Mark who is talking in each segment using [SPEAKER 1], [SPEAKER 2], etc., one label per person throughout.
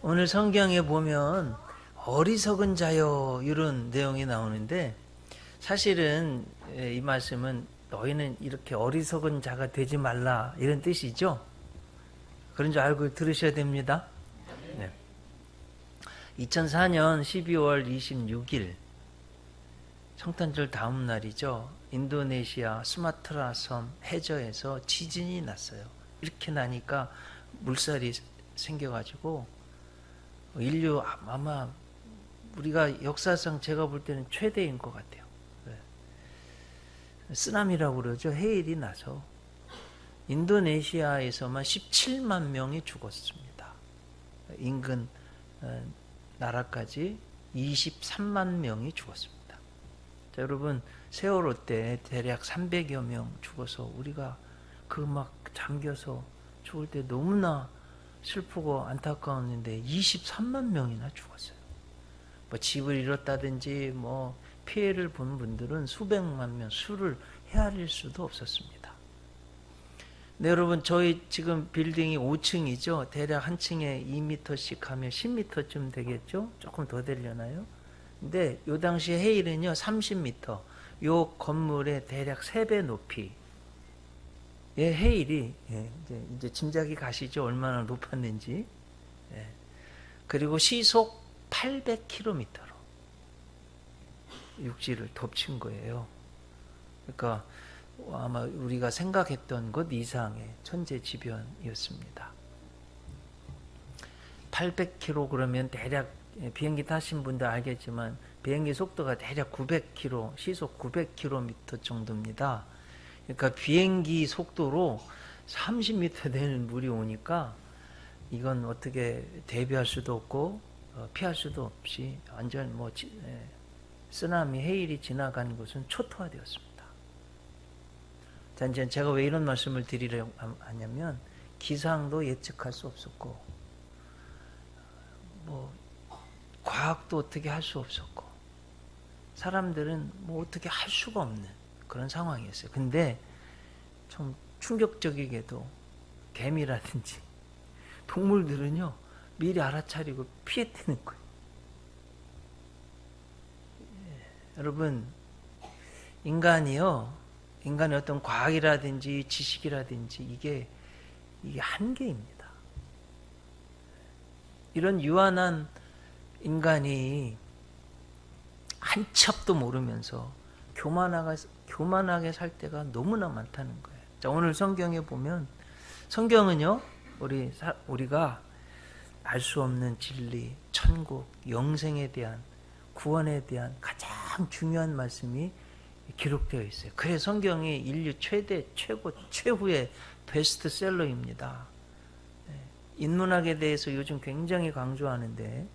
[SPEAKER 1] 오늘 성경에 보면 어리석은 자여 이런 내용이 나오는데 사실은 이 말씀은 너희는 이렇게 어리석은 자가 되지 말라 이런 뜻이죠. 그런 줄 알고 들으셔야 됩니다. 네. 2004년 12월 26일 성탄절 다음 날이죠. 인도네시아 수마트라 섬 해저에서 지진이 났어요. 이렇게 나니까 물살이 생겨가지고 인류 아마 우리가 역사상 제가 볼 때는 최대인 것 같아요. 쓰나미라고 그러죠. 해일이 나서 인도네시아에서만 17만 명이 죽었습니다. 인근 나라까지 23만 명이 죽었습니다. 자, 여러분 세월호 때 대략 300여 명 죽어서 우리가 그 막 잠겨서 죽을 때 너무나 슬프고 안타까웠는데 23만 명이나 죽었어요. 뭐 집을 잃었다든지 뭐 피해를 본 분들은 수백만 명, 수를 헤아릴 수도 없었습니다. 네, 여러분 저희 지금 빌딩이 5층이죠. 대략 한 층에 2m씩 하면 10m쯤 되겠죠. 조금 더 되려나요? 근데 요 당시 해일은요 30m. 요 건물의 대략 3배 높이 해일이 이제 짐작이 가시죠. 얼마나 높았는지. 그리고 시속 800km로 육지를 덮친 거예요. 그러니까 아마 우리가 생각했던 것 이상의 천재지변이었습니다. 800km 그러면 대략 비행기 타신 분들 알겠지만 비행기 속도가 대략 900km, 시속 900km 정도입니다. 그러니까 비행기 속도로 30m 되는 물이 오니까 이건 어떻게 대비할 수도 없고 피할 수도 없이 완전 쓰나미 해일이 지나간 곳은 초토화되었습니다. 자, 이제 제가 왜 이런 말씀을 드리려고 하냐면 기상도 예측할 수 없었고 과학도 어떻게 할 수 없었고 사람들은 어떻게 할 수가 없는 그런 상황이었어요. 근데 좀 충격적이게도 개미라든지 동물들은요 미리 알아차리고 피해뜨는 거예요. 여러분 인간의 어떤 과학이라든지 지식이라든지 이게 한계입니다. 이런 유한한 인간이 한 치 앞도 모르면서 교만하게 살 때가 너무나 많다는 거예요. 자, 오늘 성경에 보면 성경은요 우리가 알 수 없는 진리, 천국, 영생에 대한 구원에 대한 가장 중요한 말씀이 기록되어 있어요. 그래서 성경이 인류 최후의 베스트셀러입니다. 인문학에 대해서 요즘 굉장히 강조하는데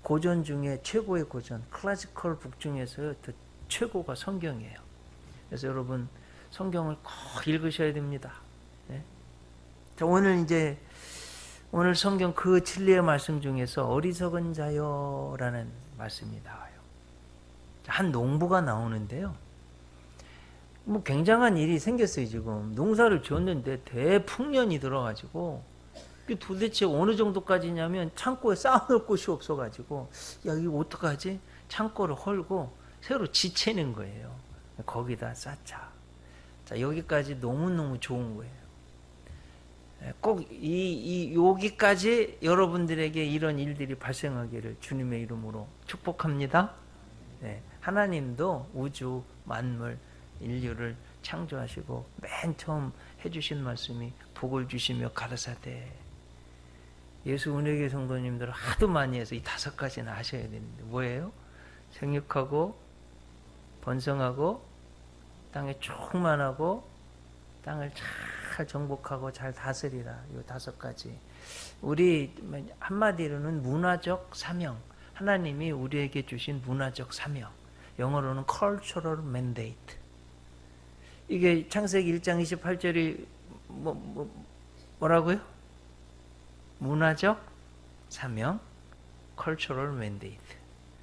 [SPEAKER 1] 고전 중에 최고의 고전, 클래시컬 북 중에서 최고가 성경이에요. 그래서 여러분 성경을 꼭 읽으셔야 됩니다. 자, 오늘 성경 그 진리의 말씀 중에서 어리석은 자여라는 말씀이 나와요. 한 농부가 나오는데요. 굉장한 일이 생겼어요. 지금 농사를 지었는데 대풍년이 들어가지고 도대체 어느 정도까지냐면 창고에 쌓아놓을 곳이 없어가지고 야 이거 어떡하지? 창고를 헐고 새로 지채는 거예요. 거기다 쌓자. 자, 여기까지 너무너무 좋은 거예요. 꼭 여기까지 여러분들에게 이런 일들이 발생하기를 주님의 이름으로 축복합니다. 하나님도 우주, 만물, 인류를 창조하시고 맨 처음 해주신 말씀이 복을 주시며 가라사대. 예수 은혜교회 성도님들 하도 많이 해서 이 5가지는 하셔야 되는데 뭐예요? 생육하고 번성하고 땅에 충만하고 땅을 잘 정복하고 잘 다스리라. 이 5가지. 우리 한마디로는 문화적 사명. 하나님이 우리에게 주신 문화적 사명. 영어로는 cultural mandate. 이게 창세기 1장 28절이 뭐라고요? 문화적 사명, cultural mandate.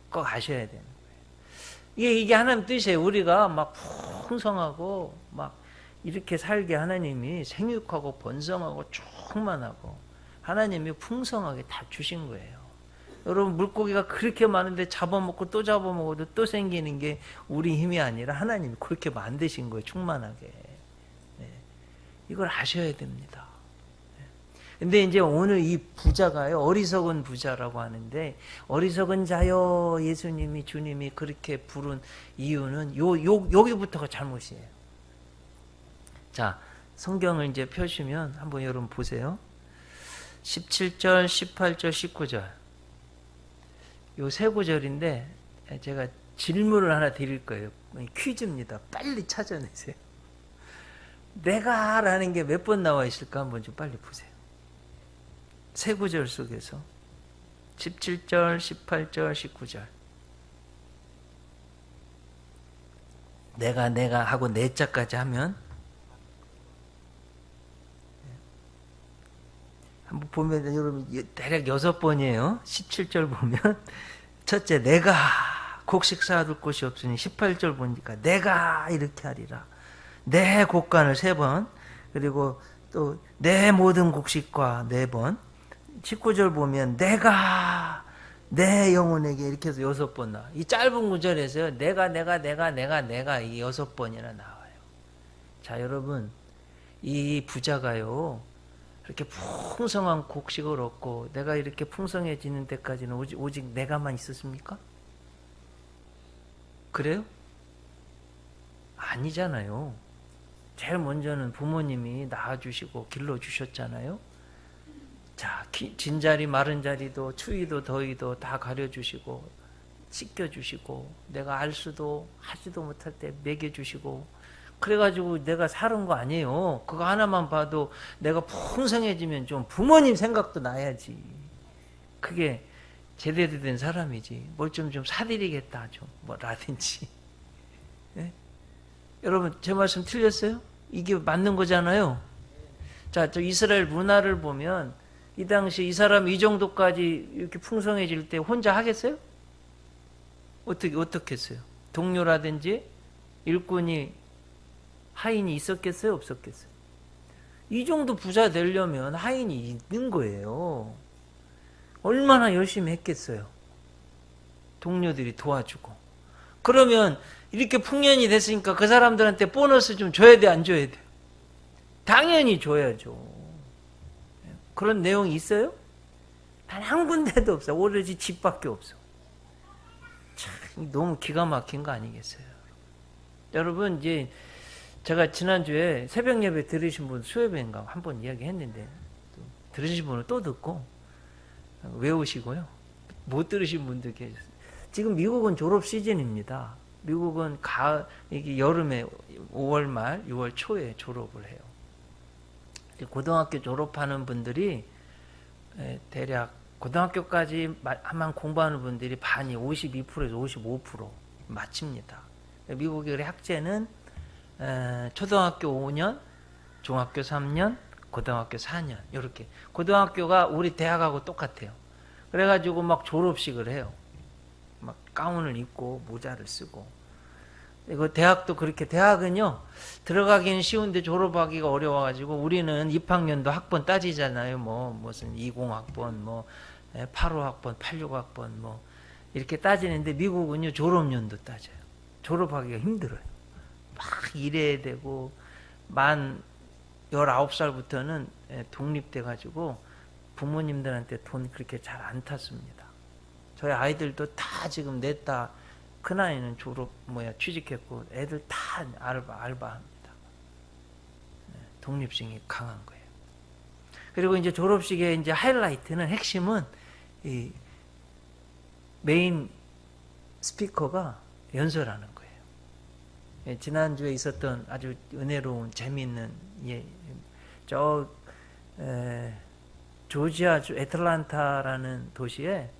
[SPEAKER 1] 꼭 아셔야 되는 거예요. 이게 하나님 뜻이에요. 우리가 막 풍성하고 막 이렇게 살게 하나님이 생육하고 번성하고 충만하고 하나님이 풍성하게 다 주신 거예요. 여러분 물고기가 그렇게 많은데 잡아먹고 또 잡아먹어도 또 생기는 게 우리 힘이 아니라 하나님이 그렇게 만드신 거예요. 충만하게. 네. 이걸 아셔야 됩니다. 근데 이제 오늘 이 부자가요, 어리석은 부자라고 하는데, 어리석은 자여 예수님이, 주님이 그렇게 부른 이유는 여기부터가 잘못이에요. 자, 성경을 이제 펴시면 한번 여러분 보세요. 17절, 18절, 19절. 요 세 구절인데, 제가 질문을 하나 드릴 거예요. 퀴즈입니다. 빨리 찾아내세요. 내가 라는 게 몇 번 나와 있을까 한번 좀 빨리 보세요. 세 구절 속에서 17절, 18절, 19절. 내가 하고 네 자까지 하면 한번 보면 여러분 대략 6번이에요. 17절 보면 첫째 내가 곡식 쌓아둘 곳이 없으니 18절 보니까 내가 이렇게 하리라. 내 곡간을 3번, 그리고 또 내 모든 곡식과 4번, 19절 보면 내가 내 영혼에게 이렇게 해서 6번 나와요. 이 짧은 구절에서요. 내가 이 6번이나 나와요. 자, 여러분 이 부자가요 이렇게 풍성한 곡식을 얻고 내가 이렇게 풍성해지는 데까지는 오직 내가만 있었습니까? 그래요? 아니잖아요. 제일 먼저는 부모님이 낳아주시고 길러주셨잖아요. 자, 진자리 마른 자리도 추위도 더위도 다 가려주시고 씻겨주시고 내가 알 수도 하지도 못할 때 먹여주시고 그래가지고 내가 사는 거 아니에요. 그거 하나만 봐도 내가 풍성해지면 좀 부모님 생각도 나야지. 그게 제대로 된 사람이지. 뭘 좀 사드리겠다 좀 뭐라든지. 네? 여러분 제 말씀 틀렸어요? 이게 맞는 거잖아요. 자, 저 이스라엘 문화를 보면 이 당시 이 사람 이 정도까지 이렇게 풍성해질 때 혼자 하겠어요? 어떻게 했어요? 동료라든지 일꾼이 하인이 있었겠어요? 없었겠어요? 이 정도 부자 되려면 하인이 있는 거예요. 얼마나 열심히 했겠어요? 동료들이 도와주고. 그러면 이렇게 풍년이 됐으니까 그 사람들한테 보너스 좀 줘야 돼, 안 줘야 돼? 당연히 줘야죠. 그런 내용이 있어요? 단 한 군데도 없어. 오로지 집밖에 없어. 참 너무 기가 막힌 거 아니겠어요? 여러분 이제 제가 지난주에 새벽 예배 들으신 분 수요예배인가 한번 이야기했는데 들으신 분은 또 듣고 외우시고요. 못 들으신 분들 계셨어요. 지금 미국은 졸업 시즌입니다. 미국은 이게 여름에 5월 말 6월 초에 졸업을 해요. 고등학교 졸업하는 분들이 대략 고등학교까지만 공부하는 분들이 반이 52%에서 55% 마칩니다. 미국의 학제는 초등학교 5년, 중학교 3년, 고등학교 4년 이렇게. 고등학교가 우리 대학하고 똑같아요. 그래가지고 막 졸업식을 해요. 막 가운을 입고 모자를 쓰고. 이거 대학도 그렇게. 대학은요 들어가기는 쉬운데 졸업하기가 어려워가지고 우리는 입학년도 학번 따지잖아요. 뭐 무슨 20학번, 뭐 85학번, 86학번 뭐 이렇게 따지는데 미국은요 졸업년도 따져요. 졸업하기가 힘들어요. 막 일해야 되고 만 19살부터는 독립돼가지고 부모님들한테 돈 그렇게 잘 안 탔습니다. 저희 아이들도 다 지금 냈다. 큰아이는 취직했고 애들 다 알바합니다. 독립심이 강한 거예요. 그리고 이제 졸업식의 이제 하이라이트는 핵심은 이 메인 스피커가 연설하는 거예요. 지난주에 있었던 아주 은혜로운 재미있는 조지아주 애틀란타라는 도시에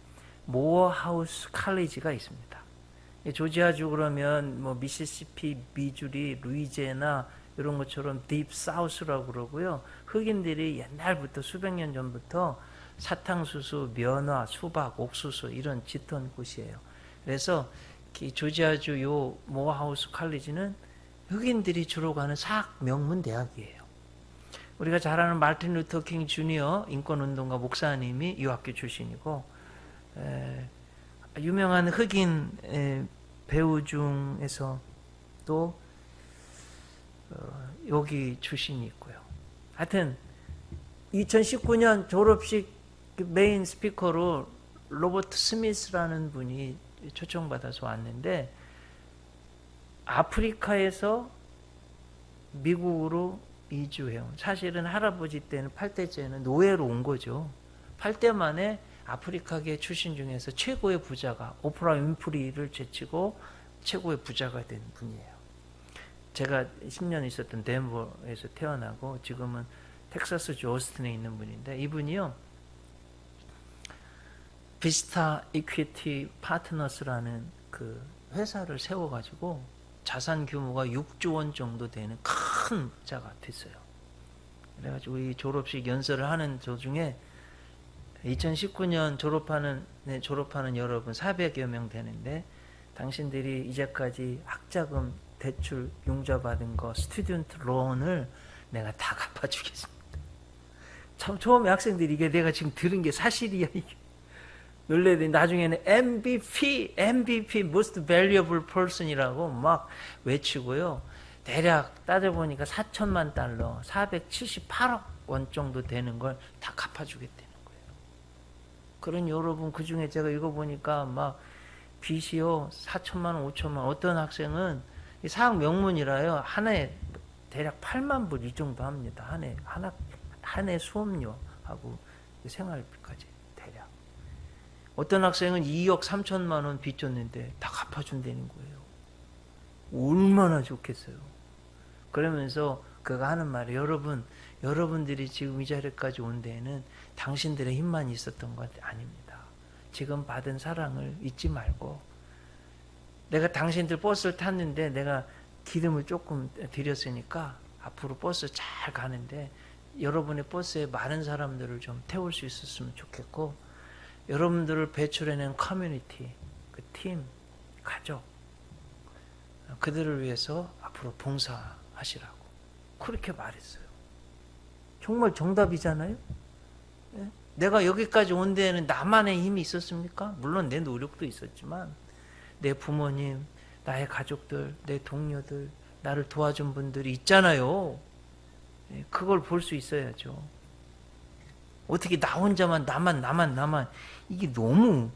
[SPEAKER 1] 모어하우스 칼리지가 있습니다. 조지아주 그러면 뭐 미시시피, 미주리, 루이지애나 이런 것처럼 딥 사우스라고 그러고요. 흑인들이 옛날부터 수백 년 전부터 사탕수수, 면화, 수박, 옥수수 이런 짓던 곳이에요. 그래서 조지아주 요 모어하우스 칼리지는 흑인들이 주로 가는 사학 명문 대학이에요. 우리가 잘 아는 마틴 루터 킹 주니어 인권운동가 목사님이 이 학교 출신이고, 유명한 흑인 배우 중에서 또 여기 출신이 있고요. 하여튼 2019년 졸업식 메인 스피커로 로버트 스미스라는 분이 초청받아서 왔는데, 아프리카에서 미국으로 이주해요. 사실은 할아버지 때는 8대째는 노예로 온 거죠. 8대 만에 아프리카계 출신 중에서 최고의 부자가, 오프라 윈프리를 제치고 최고의 부자가 된 분이에요. 제가 10년 있었던 덴버에서 태어나고 지금은 텍사스 주 오스틴에 있는 분인데, 이분이요, 비스타 이퀴티 파트너스라는 그 회사를 세워가지고 자산 규모가 6조 원 정도 되는 큰 부자가 됐어요. 그래가지고 우리 졸업식 연설을 하는 도중에 2019년 졸업하는 여러분 400여 명 되는데, 당신들이 이제까지 학자금 대출 융자 받은 거 스튜던트 론을 내가 다 갚아주겠습니다. 참 처음에 학생들이 이게 내가 지금 들은 게 사실이야 이게 놀래더니 나중에는 MVP Most Valuable Person이라고 막 외치고요. 대략 따져보니까 4천만 달러 478억 원 정도 되는 걸 다 갚아주겠다는 거예요. 그런 여러분, 그 중에 제가 읽어보니까 막 빚이요 4천만 원 5천만 원, 어떤 학생은 사학 명문이라요 한 해 대략 8만 불 이 정도 합니다. 한 해 수업료하고 생활비까지 대략. 어떤 학생은 2억 3천만 원 빚 졌는데 다 갚아준다는 거예요. 얼마나 좋겠어요. 그러면서 그가 하는 말이, 여러분들이 지금 이 자리까지 온 데에는 당신들의 힘만 있었던 것 아닙니다. 지금 받은 사랑을 잊지 말고, 내가 당신들 버스를 탔는데 내가 기름을 조금 드렸으니까 앞으로 버스 잘 가는데 여러분의 버스에 많은 사람들을 좀 태울 수 있었으면 좋겠고, 여러분들을 배출해낸 커뮤니티, 그 팀, 가족, 그들을 위해서 앞으로 봉사하시라고 그렇게 말했어요. 정말 정답이잖아요. 예? 내가 여기까지 온 데에는 나만의 힘이 있었습니까? 물론 내 노력도 있었지만 내 부모님, 나의 가족들, 내 동료들, 나를 도와준 분들이 있잖아요. 예? 그걸 볼 수 있어야죠. 어떻게 나 혼자만 나만 이게 너무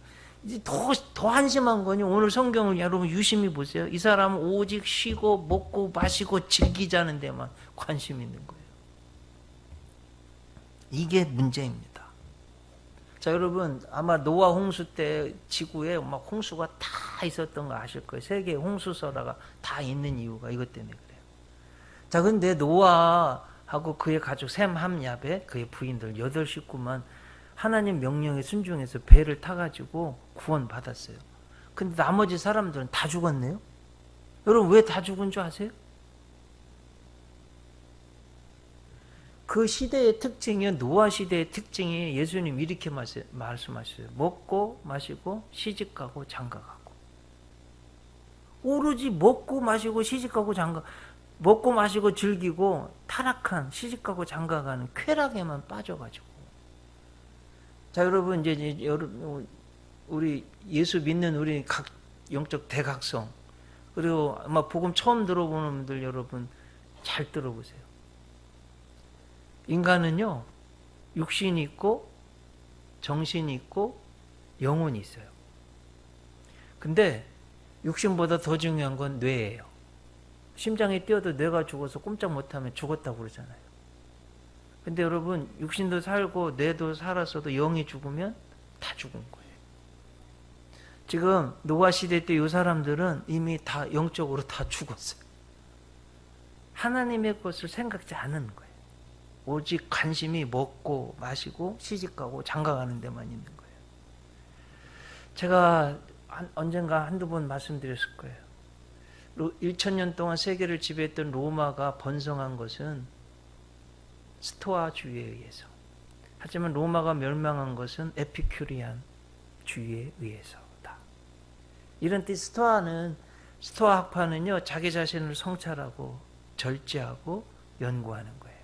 [SPEAKER 1] 이제 더 한심한 거니. 오늘 성경을 여러분 유심히 보세요. 이 사람은 오직 쉬고 먹고 마시고 즐기자는 데만 관심 있는 거예요. 이게 문제입니다. 자, 여러분 아마 노아 홍수 때 지구에 막 홍수가 다 있었던 거 아실 거예요. 세계 홍수서다가 다 있는 이유가 이것 때문에 그래요. 자, 근데 노아하고 그의 가족 셈, 함, 야벳, 그의 부인들 8식구만 하나님 명령에 순종해서 배를 타가지고 구원받았어요. 근데 나머지 사람들은 다 죽었네요. 여러분 왜 다 죽은 줄 아세요? 그 시대의 특징이, 노아 시대의 특징이 예수님 이렇게 말씀하셨어요. 먹고 마시고 시집가고 장가가고. 오로지 먹고 마시고 시집가고 장가, 먹고 마시고 즐기고 타락한, 시집가고 장가가는 쾌락에만 빠져가지고. 자, 여러분 이제 우리 예수 믿는 우리 각 영적 대각성, 그리고 아마 복음 처음 들어보는 분들 여러분 잘 들어보세요. 인간은요, 육신이 있고 정신이 있고 영혼이 있어요. 근데 육신보다 더 중요한 건 뇌예요. 심장이 뛰어도 뇌가 죽어서 꼼짝 못하면 죽었다고 그러잖아요. 근데 여러분 육신도 살고 뇌도 살았어도 영이 죽으면 다 죽은 거예요. 지금 노아 시대 때 이 사람들은 이미 다 영적으로 다 죽었어요. 하나님의 것을 생각지 않은 거예요. 오직 관심이 먹고 마시고 시집가고 장가가는 데만 있는 거예요. 제가 언젠가 한두 번 말씀드렸을 거예요. 1000년 동안 세계를 지배했던 로마가 번성한 것은 스토아주의에 의해서. 하지만 로마가 멸망한 것은 에피큐리안 주의에 의해서다. 이런 뜻. 스토아 학파는요, 자기 자신을 성찰하고 절제하고 연구하는 거예요.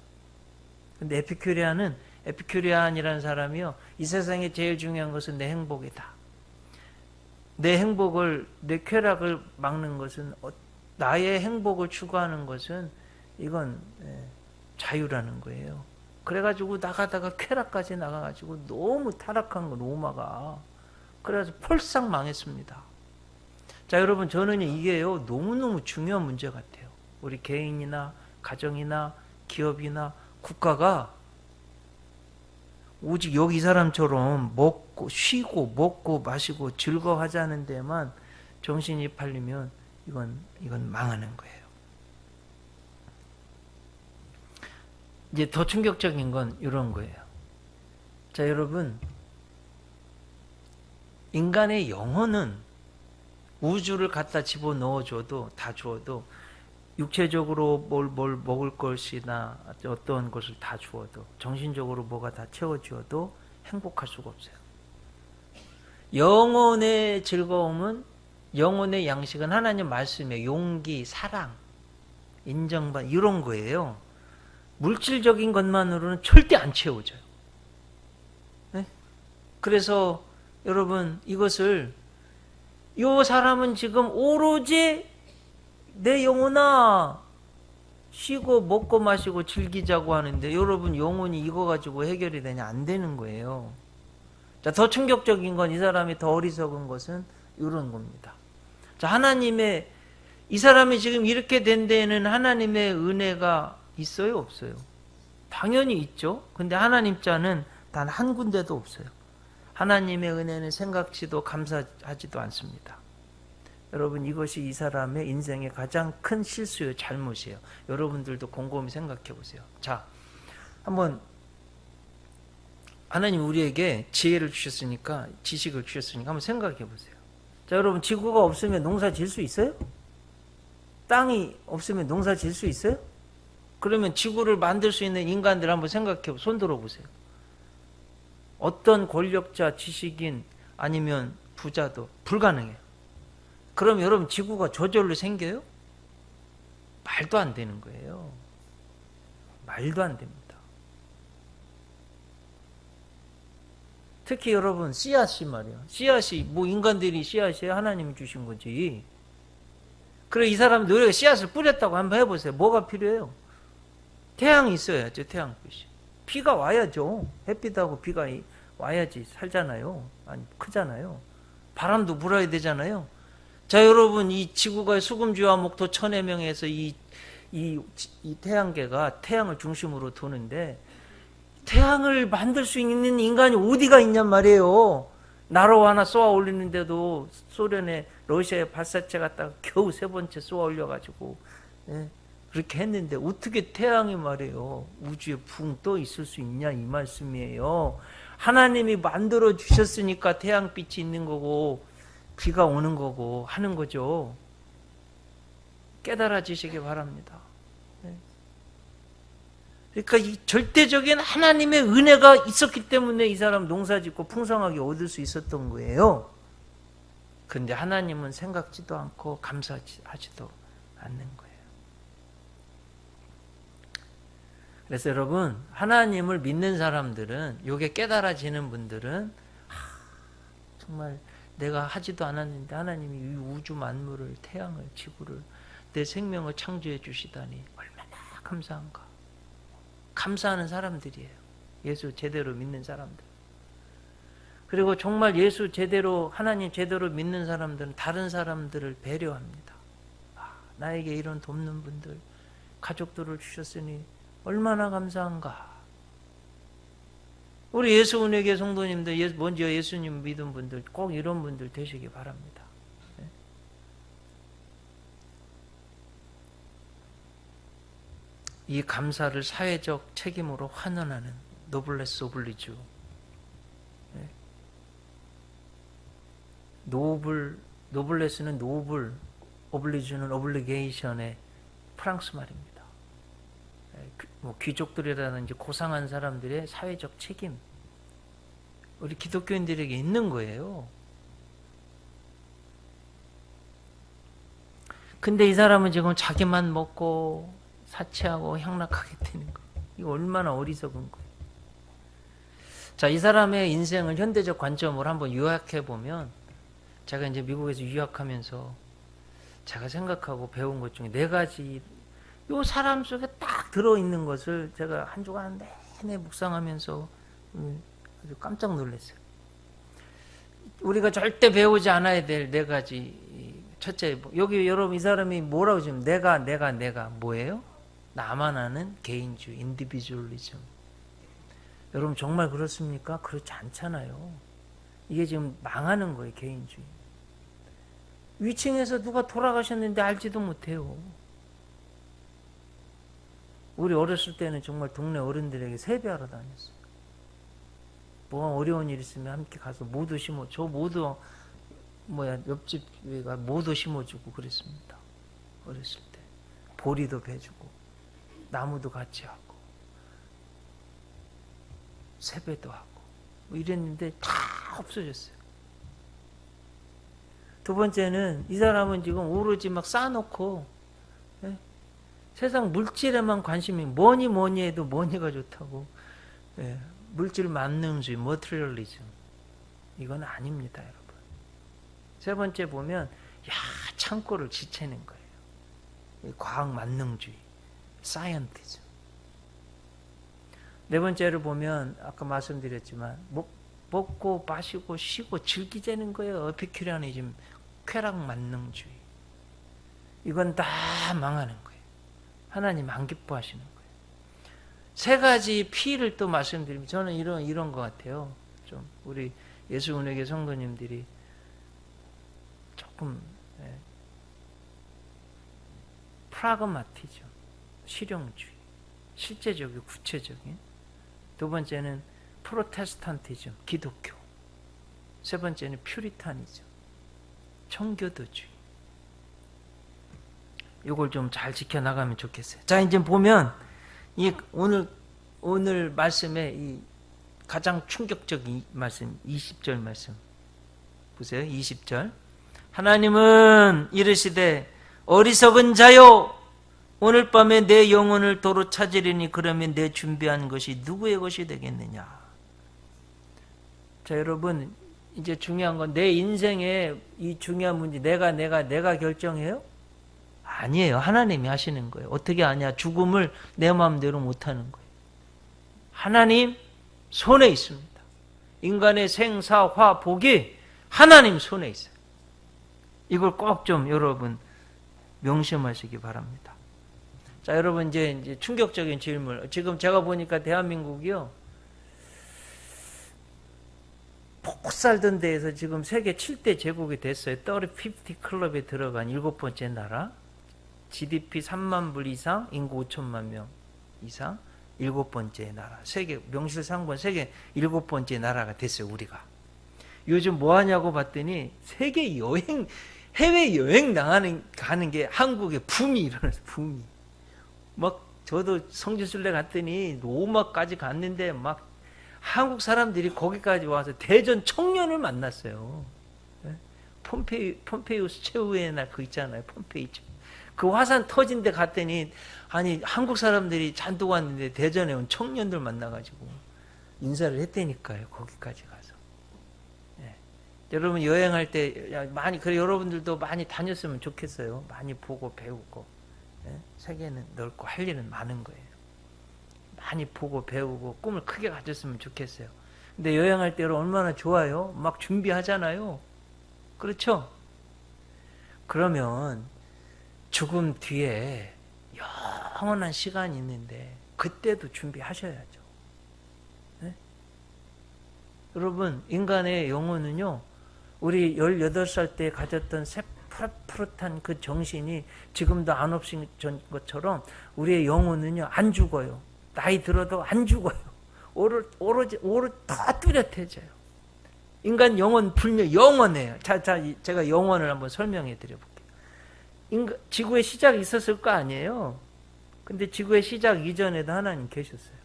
[SPEAKER 1] 근데 에피큐리안이라는 사람이요, 이 세상에 제일 중요한 것은 내 행복이다. 내 행복을, 내 쾌락을 막는 것은, 나의 행복을 추구하는 것은 이건 자유라는 거예요. 그래가지고 나가다가 쾌락까지 나가가지고 너무 타락한 거, 로마가. 그래서 폴싹 망했습니다. 자, 여러분, 저는 이게요, 너무너무 중요한 문제 같아요. 우리 개인이나 가정이나 기업이나 국가가 오직 여기 이 사람처럼 먹고 쉬고 먹고 마시고 즐거워하자는 데만 정신이 팔리면 이건 망하는 거예요. 이제 더 충격적인 건 이런 거예요. 자, 여러분, 인간의 영혼은 우주를 갖다 집어넣어줘도, 다 주어도, 육체적으로 뭘 먹을 것이나 어떤 것을 다 주어도, 정신적으로 뭐가 다 채워주어도 행복할 수가 없어요. 영혼의 즐거움은, 영혼의 양식은 하나님 말씀에 용기, 사랑, 인정받, 이런 거예요. 물질적인 것만으로는 절대 안 채워져요. 네? 그래서 여러분, 이것을, 이 사람은 지금 오로지 내 영혼아 쉬고 먹고 마시고 즐기자고 하는데, 여러분, 영혼이 이거 가지고 해결이 되냐? 안 되는 거예요. 자, 더 충격적인 건, 이 사람이 더 어리석은 것은 이런 겁니다. 자, 하나님의, 이 사람이 지금 이렇게 된 데에는 하나님의 은혜가 있어요, 없어요? 당연히 있죠. 근데 하나님 자는 단 한 군데도 없어요. 하나님의 은혜는 생각지도 감사하지도 않습니다. 여러분, 이것이 이 사람의 인생의 가장 큰 실수예요, 잘못이에요. 여러분들도 곰곰이 생각해 보세요. 자, 한번, 하나님 우리에게 지혜를 주셨으니까, 지식을 주셨으니까 한번 생각해 보세요. 자, 여러분, 지구가 없으면 농사 지을 수 있어요? 땅이 없으면 농사 지을 수 있어요? 그러면 지구를 만들 수 있는 인간들 한번 생각해 보세요. 손 들어보세요. 어떤 권력자, 지식인 아니면 부자도 불가능해요. 그럼 여러분, 지구가 저절로 생겨요? 말도 안 되는 거예요. 말도 안 됩니다. 특히 여러분, 씨앗이 말이야. 씨앗이, 뭐 인간들이 씨앗이 하나님이 주신 거지. 그래, 이 사람 노력에 씨앗을 뿌렸다고 한번 해보세요. 뭐가 필요해요? 태양이 있어야죠, 태양빛이. 비가 와야죠. 햇빛하고 비가 와야지 살잖아요. 아니, 크잖아요. 바람도 불어야 되잖아요. 자, 여러분, 이 지구가 수금주와 목토 천해명에서 이 태양계가 태양을 중심으로 도는데, 태양을 만들 수 있는 인간이 어디가 있냔 말이에요. 나로 하나 쏘아 올리는데도 소련의, 러시아의 발사체 갖다가 겨우 3번째 쏘아 올려가지고, 예, 그렇게 했는데 어떻게 태양이 말이에요, 우주에 붕 떠 있을 수 있냐, 이 말씀이에요. 하나님이 만들어 주셨으니까 태양빛이 있는 거고 비가 오는 거고 하는 거죠. 깨달아지시기 바랍니다. 그러니까 이 절대적인 하나님의 은혜가 있었기 때문에 이 사람 농사 짓고 풍성하게 얻을 수 있었던 거예요. 근데 하나님은 생각지도 않고 감사하지도 않는 거예요. 그래서 여러분, 하나님을 믿는 사람들은, 요게 깨달아지는 분들은, 정말 내가 하지도 않았는데 하나님이 이 우주 만물을, 태양을, 지구를, 내 생명을 창조해 주시다니 얼마나 감사한가. 감사하는 사람들이에요. 예수 제대로 믿는 사람들. 그리고 정말 예수 제대로, 하나님 제대로 믿는 사람들은 다른 사람들을 배려합니다. 나에게 이런 돕는 분들, 가족들을 주셨으니 얼마나 감사한가. 우리 예수은혜교 성도님들, 먼저 예수님 믿은 분들, 꼭 이런 분들 되시기 바랍니다. 이 감사를 사회적 책임으로 환원하는 노블레스 오블리주. 노블레스는 노블, 오블리주는 오블리게이션의 프랑스 말입니다. 뭐 귀족들이라든지 고상한 사람들의 사회적 책임, 우리 기독교인들에게 있는 거예요. 근데 이 사람은 지금 자기만 먹고 사치하고 향락하게 되는 거예요. 이거 얼마나 어리석은 거예요. 자, 이 사람의 인생을 현대적 관점으로 한번 요약해 보면, 제가 이제 미국에서 유학하면서 제가 생각하고 배운 것 중에 4가지, 요 사람 속에 딱 들어있는 것을 제가 한 주간 내내 묵상하면서 아주 깜짝 놀랐어요. 우리가 절대 배우지 않아야 될 4가지. 첫째, 여기 여러분 이 사람이 뭐라고 지금 내가 뭐예요? 나만 아는 개인주의, 인디비주얼리즘. 여러분 정말 그렇습니까? 그렇지 않잖아요. 이게 지금 망하는 거예요, 개인주의. 위층에서 누가 돌아가셨는데 알지도 못해요. 우리 어렸을 때는 정말 동네 어른들에게 세배하러 다녔어요. 뭐가 어려운 일 있으면 함께 가서 모두 심어, 저 모두 옆집가 모두 심어주고 그랬습니다. 어렸을 때 보리도 베주고 나무도 같이 하고 세배도 하고 뭐 이랬는데 다 없어졌어요. 두 번째는 이 사람은 지금 오로지 막 쌓아놓고 세상 물질에만 관심이, 뭐니 해도 뭐니가 좋다고, 물질 만능주의, 머티리얼리즘, 이건 아닙니다, 여러분. 세 번째 보면 창고를 지채는 거예요. 과학 만능주의, 사이언티즘. 네 번째를 보면 아까 말씀드렸지만 먹고 마시고 쉬고 즐기자는 거예요. 에피큐리아니즘, 쾌락 만능주의. 이건 다 망하는 거예요. 하나님 안 기뻐하시는 거예요. 3가지 P를 또 말씀드리면 저는 이런 것 같아요. 좀 우리 예수은혜교 성도님들이 조금 프라그마티즘, 실용주의, 실제적이고 구체적인. 두 번째는 프로테스탄티즘, 기독교. 세 번째는 퓨리타니즘, 청교도주의. 이걸 좀 잘 지켜나가면 좋겠어요. 자, 이제 보면 이 오늘 말씀의 이 가장 충격적인 말씀, 20절 말씀 보세요. 20절. 하나님은 이르시되 어리석은 자요, 오늘 밤에 내 영혼을 도로 찾으리니 그러면 내 준비한 것이 누구의 것이 되겠느냐. 자, 여러분 이제 중요한 건 내 인생의 이 중요한 문제, 내가 결정해요? 아니에요. 하나님이 하시는 거예요. 어떻게 아냐? 죽음을 내 마음대로 못하는 거예요. 하나님 손에 있습니다. 인간의 생사, 화, 복이 하나님 손에 있어요. 이걸 꼭 좀 여러분 명심하시기 바랍니다. 자, 여러분 이제 충격적인 질문. 지금 제가 보니까 대한민국이요, 복 살던 데에서 지금 세계 7대 제국이 됐어요. 30, 50 클럽에 들어간 7번째 나라. GDP 3만 불 이상, 인구 5천만 명 이상, 7번째 나라. 세계 명실상부한 세계 7번째 나라가 됐어요, 우리가. 요즘 뭐 하냐고 봤더니 세계 여행, 해외 여행 가는 게 한국에 붐이 일어났어요. 붐이. 막 저도 성지순례 갔더니 로마까지 갔는데 막 한국 사람들이 거기까지 와서 대전 청년을 만났어요. 폼페이우스 최후의 날 그 있잖아요. 폼페이죠. 그 화산 터진 데 갔더니 아니 한국 사람들이 잔뜩 왔는데 대전에 온 청년들 만나가지고 인사를 했다니까요. 거기까지 가서. 여러분 여행할 때 많이, 그래 여러분들도 많이 다녔으면 좋겠어요. 많이 보고 배우고. 세계는 넓고 할 일은 많은 거예요. 많이 보고 배우고 꿈을 크게 가졌으면 좋겠어요. 근데 여행할 때로 얼마나 좋아요? 막 준비하잖아요. 그렇죠? 그러면 죽음 뒤에 영원한 시간이 있는데 그때도 준비하셔야죠. 네? 여러분 인간의 영혼은요, 우리 18살 때 가졌던 푸릇푸릇한 그 정신이 지금도 안 없인 것처럼 우리의 영혼은요 안 죽어요. 나이 들어도 안 죽어요. 오로지 더 뚜렷해져요. 인간 영혼 영원해요. 제가 영혼을 한번 설명해 드려볼게요. 지구의 시작이 있었을 거 아니에요. 근데 지구의 시작 이전에도 하나님 계셨어요.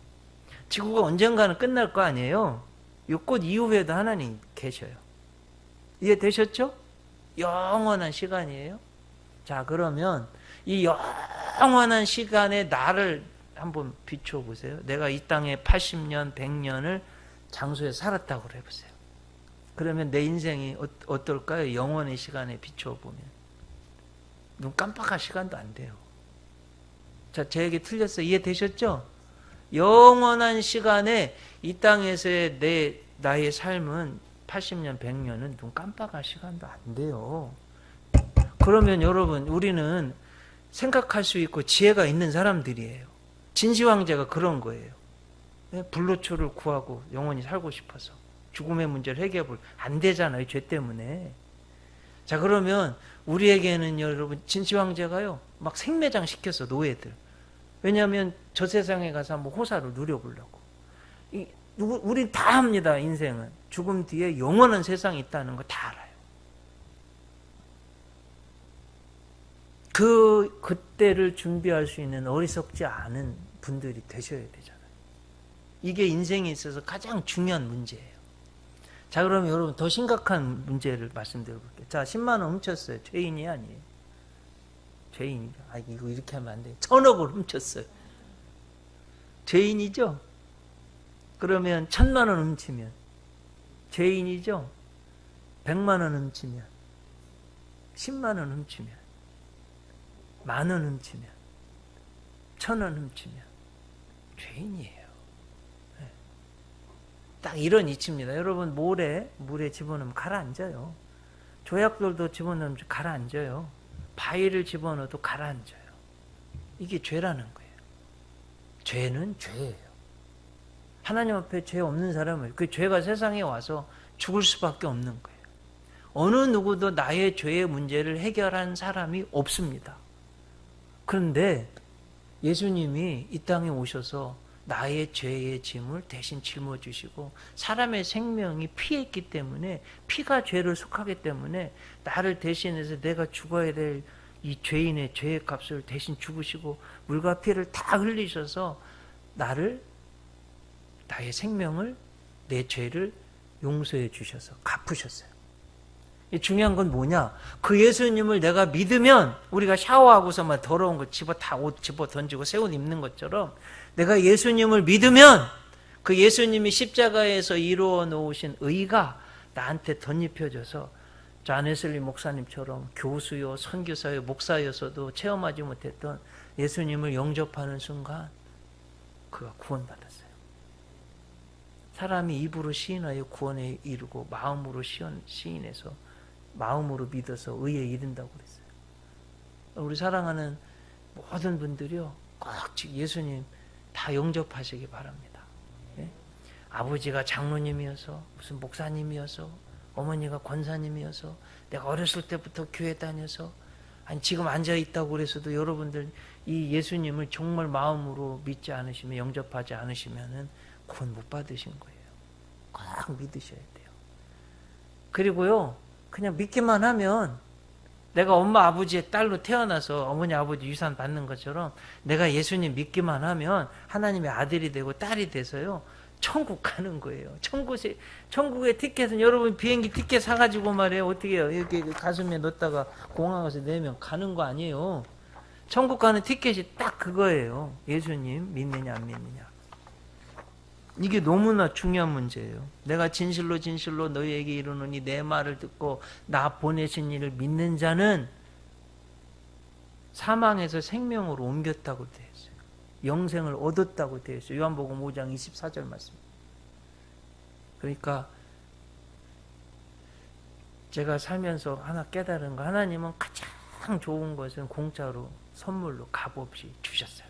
[SPEAKER 1] 지구가 언젠가는 끝날 거 아니에요. 이 꽃 이후에도 하나님 계셔요. 이해되셨죠? 영원한 시간이에요. 자, 그러면 이 영원한 시간에 나를 한번 비추어 보세요. 내가 이 땅에 80년, 100년을 장소에 살았다고 해보세요. 그러면 내 인생이 어떨까요? 영원의 시간에 비추어 보면 눈 깜빡할 시간도 안 돼요. 자, 제 얘기 틀렸어요. 이해되셨죠? 영원한 시간에 이 땅에서의 나의 삶은 80년, 100년은 눈 깜빡할 시간도 안 돼요. 그러면 여러분, 우리는 생각할 수 있고 지혜가 있는 사람들이에요. 진시황제가 그런 거예요. 불로초를 구하고 영원히 살고 싶어서 죽음의 문제를 해결을 안 되잖아요. 죄 때문에. 자, 그러면 우리에게는 여러분 진시황제가요 막 생매장 시켰어, 노예들. 왜냐하면 저 세상에 가서 한번 호사를 누려보려고. 우린 다 합니다. 인생은 죽음 뒤에 영원한 세상이 있다는 거 다 알아요. 그때를 준비할 수 있는 어리석지 않은 분들이 되셔야 되잖아요. 이게 인생에 있어서 가장 중요한 문제예요. 자, 그러면 여러분 더 심각한 문제를 말씀드려 볼게요. 자, 10만 원 훔쳤어요. 죄인이 아니에요. 죄인이죠. 이거 이렇게 하면 안 돼요. 1000억을 훔쳤어요. 죄인이죠. 그러면 1000만 원 훔치면 죄인이죠. 100만 원 훔치면, 10만 원 훔치면, 10,000원 훔치면, 1,000원 훔치면 죄인이에요. 네. 딱 이런 이치입니다. 여러분 물에 집어넣으면 가라앉아요. 조약돌도 집어넣으면 가라앉아요. 바위를 집어넣어도 가라앉아요. 이게 죄라는 거예요. 죄는 죄예요. 하나님 앞에 죄 없는 사람은 그 죄가 세상에 와서 죽을 수밖에 없는 거예요. 어느 누구도 나의 죄의 문제를 해결한 사람이 없습니다. 그런데 예수님이 이 땅에 오셔서 나의 죄의 짐을 대신 짊어지시고 사람의 생명이 피에 있기 때문에 피가 죄를 속하기 때문에 나를 대신해서 내가 죽어야 될 이 죄인의 죄의 값을 대신 죽으시고 물과 피를 다 흘리셔서 나의 생명을 내 죄를 용서해 주셔서 갚으셨어요. 중요한 건 뭐냐? 그 예수님을 내가 믿으면 우리가 샤워하고서만 더러운 거 옷 집어 던지고 새 옷 입는 것처럼 내가 예수님을 믿으면 그 예수님이 십자가에서 이루어 놓으신 의가 나한테 덧입혀져서 존 웨슬리 목사님처럼 교수요, 선교사요, 목사여서도 체험하지 못했던 예수님을 영접하는 순간 그가 구원받았어요. 사람이 입으로 시인하여 구원에 이르고 마음으로 시인해서 마음으로 믿어서 의에 이른다고 그랬어요. 우리 사랑하는 모든 분들이요, 꼭 예수님 다 영접하시기 바랍니다. 예? 아버지가 장로님이어서 무슨 목사님이어서 어머니가 권사님이어서 내가 어렸을 때부터 교회 다녀서 아니 지금 앉아있다고 그래서도 여러분들 이 예수님을 정말 마음으로 믿지 않으시면 영접하지 않으시면 구원 못 받으신 거예요. 꼭 믿으셔야 돼요. 그리고요 그냥 믿기만 하면 내가 엄마 아버지의 딸로 태어나서 어머니 아버지 유산 받는 것처럼 내가 예수님 믿기만 하면 하나님의 아들이 되고 딸이 돼서요 천국 가는 거예요. 천국의 티켓은 여러분 비행기 티켓 사가지고 말이에요. 어떻게 해요? 이렇게 가슴에 넣었다가 공항 가서 내면 가는 거 아니에요. 천국 가는 티켓이 딱 그거예요. 예수님 믿느냐 안 믿느냐. 이게 너무나 중요한 문제예요. 내가 진실로 너희에게 이르노니 내 말을 듣고 나 보내신 이를 믿는 자는 사망에서 생명으로 옮겼다고 되어 있어요. 영생을 얻었다고 되어 있어요. 요한복음 5장 24절 말씀. 그러니까 제가 살면서 하나 깨달은 거, 하나님은 가장 좋은 것은 공짜로 선물로 값없이 주셨어요.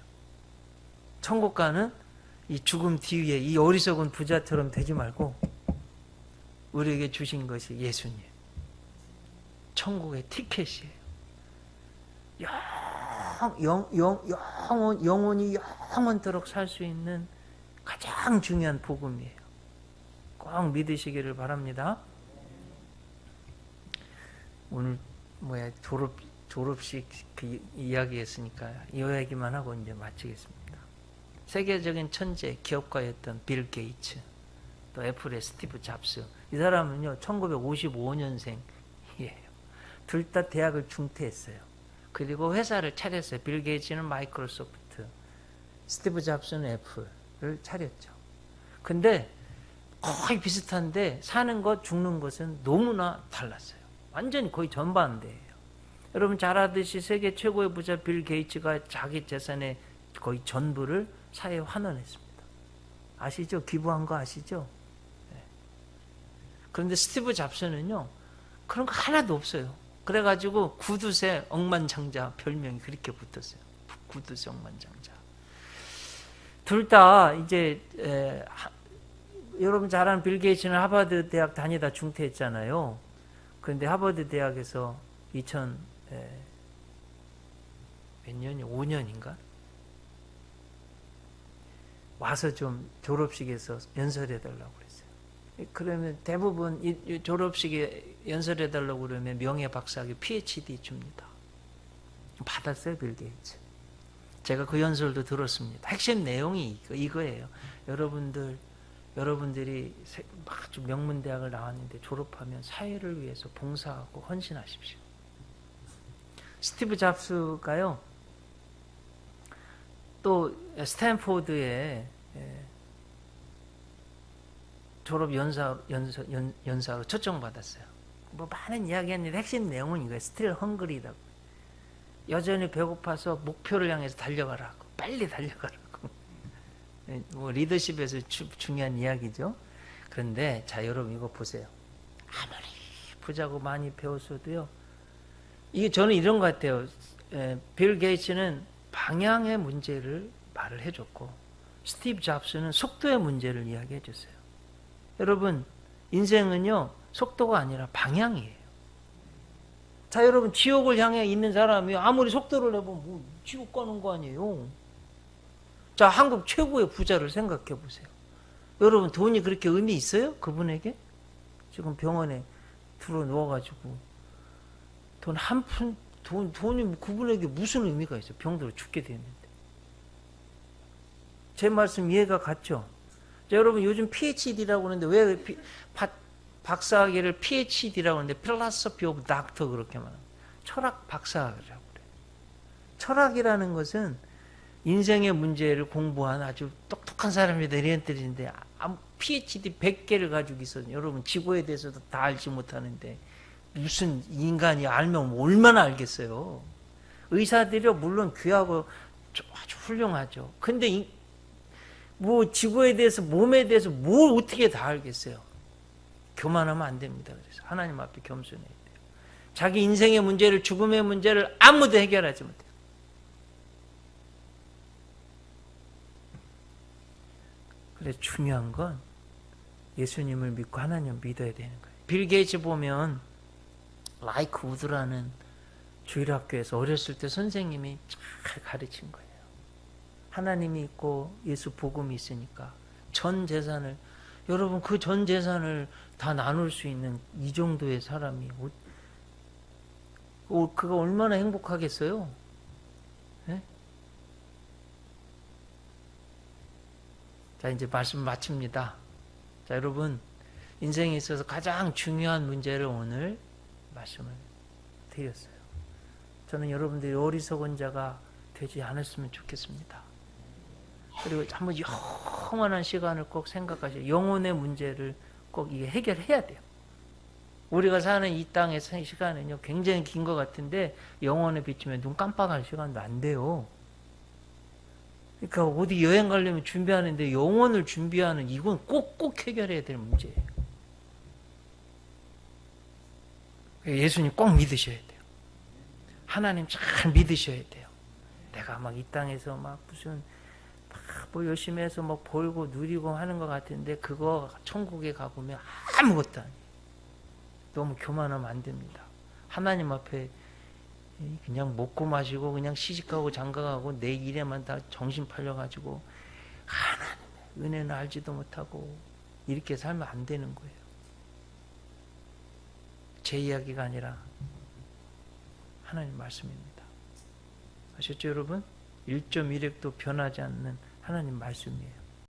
[SPEAKER 1] 천국 가는 이 죽음 뒤에 이 어리석은 부자처럼 되지 말고 우리에게 주신 것이 예수님. 천국의 티켓이에요. 영원히 영원토록 살 수 있는 가장 중요한 복음이에요. 꼭 믿으시기를 바랍니다. 오늘 졸업식 그 이야기했으니까 이 이야기만 하고 이제 마치겠습니다. 세계적인 천재 기업가였던 빌 게이츠, 또 애플의 스티브 잡스, 이 사람은요 1955년생이에요. 둘 다 대학을 중퇴했어요. 그리고 회사를 차렸어요. 빌 게이츠는 마이크로소프트, 스티브 잡스는 애플을 차렸죠. 근데 거의 비슷한데 사는 것, 죽는 것은 너무나 달랐어요. 완전히 거의 전반대예요. 여러분 잘 아듯이 세계 최고의 부자 빌 게이츠가 자기 재산의 거의 전부를 사회에 환원했습니다. 아시죠? 기부한 거 아시죠? 네. 그런데 스티브 잡스는요, 그런 거 하나도 없어요. 그래가지고 구두쇠 억만장자 별명이 그렇게 붙었어요. 구두쇠 억만장자. 둘 다 이제 여러분 잘 아는 빌 게이츠는 하버드 대학 다니다 중퇴했잖아요. 그런데 하버드 대학에서 2000 몇 년이 5년인가 와서 좀 졸업식에서 연설해달라고 그랬어요. 그러면 대부분 이 졸업식에 연설해달라고 그러면 명예박사학위 PhD 줍니다. 받았어요, 빌 게이츠. 제가 그 연설도 들었습니다. 핵심 내용이 이거예요. 여러분들이 아주 명문대학을 나왔는데 졸업하면 사회를 위해서 봉사하고 헌신하십시오. 스티브 잡스가요, 또 스탠포드의 졸업 연사로 초청받았어요. 뭐 많은 이야기했는데 핵심 내용은 이거예요. 스틸 헝그리라고. 여전히 배고파서 목표를 향해서 달려가라고. 빨리 달려가라고. 뭐 리더십에서 중요한 이야기죠. 그런데 자, 여러분 이거 보세요. 아무리 부자고 많이 배웠어도요, 이게 저는 이런 것 같아요. 빌 게이츠는 방향의 문제를 말을 해줬고 스티브 잡스는 속도의 문제를 이야기해 줬어요. 여러분 인생은요, 속도가 아니라 방향이에요. 자, 여러분 지옥을 향해 있는 사람이 아무리 속도를 내보면 뭐 지옥 가는 거 아니에요. 자, 한국 최고의 부자를 생각해 보세요. 여러분 돈이 그렇게 의미 있어요? 그분에게? 지금 병원에 들어 누워가지고 돈 한 푼, 돈이 그분에게 무슨 의미가 있어요? 병들어 죽게 되는데. 제 말씀 이해가 갔죠? 자, 여러분 요즘 PhD라고 하는데 왜 박사학위를 PhD라고 하는데 Philosophy of Doctor 그렇게 말합니다. 철학 박사학이라고 그래요. 철학이라는 것은 인생의 문제를 공부한 아주 똑똑한 사람이다 이런 뜻인데, PhD 100개를 가지고 있어요. 여러분 지구에 대해서도 다 알지 못하는데 무슨 인간이 알면 얼마나 알겠어요. 의사들이 물론 귀하고 아주 훌륭하죠. 근데 뭐 지구에 대해서, 몸에 대해서 뭘 어떻게 다 알겠어요. 교만하면 안 됩니다. 그래서 하나님 앞에 겸손해야 돼요. 자기 인생의 문제를, 죽음의 문제를 아무도 해결하지 못해요. 그래서 중요한 건 예수님을 믿고 하나님을 믿어야 되는 거예요. 빌 게이츠 보면 라이크 우드라는 주일학교에서 어렸을 때 선생님이 잘 가르친 거예요. 하나님이 있고 예수 복음이 있으니까 전 재산을, 여러분 그 전 재산을 다 나눌 수 있는 이 정도의 사람이 그가 얼마나 행복하겠어요? 네? 자, 이제 말씀 마칩니다. 자, 여러분 인생에 있어서 가장 중요한 문제를 오늘 말씀을 드렸어요. 저는 여러분들이 어리석은 자가 되지 않았으면 좋겠습니다. 그리고 한번 영원한 시간을 꼭 생각하셔요. 영혼의 문제를 꼭 이게 해결해야 돼요. 우리가 사는 이 땅의 시간은요, 굉장히 긴 것 같은데 영혼에 비추면 눈 깜빡할 시간도 안 돼요. 그러니까 어디 여행 가려면 준비하는데 영혼을 준비하는, 이건 꼭 해결해야 될 문제예요. 예수님 꼭 믿으셔야 돼요. 하나님 잘 믿으셔야 돼요. 내가 막 이 땅에서 막 무슨 뭐 열심히 해서 막 벌고 누리고 하는 것 같은데 그거 천국에 가보면 아무것도 아니에요. 너무 교만하면 안 됩니다. 하나님 앞에 그냥 먹고 마시고 그냥 시집가고 장가가고 내 일에만 다 정신 팔려가지고 하나님의 은혜는 알지도 못하고 이렇게 살면 안 되는 거예요. 제 이야기가 아니라 하나님 말씀입니다. 아셨죠, 여러분? 1.1획도 변하지 않는 하나님 말씀이에요.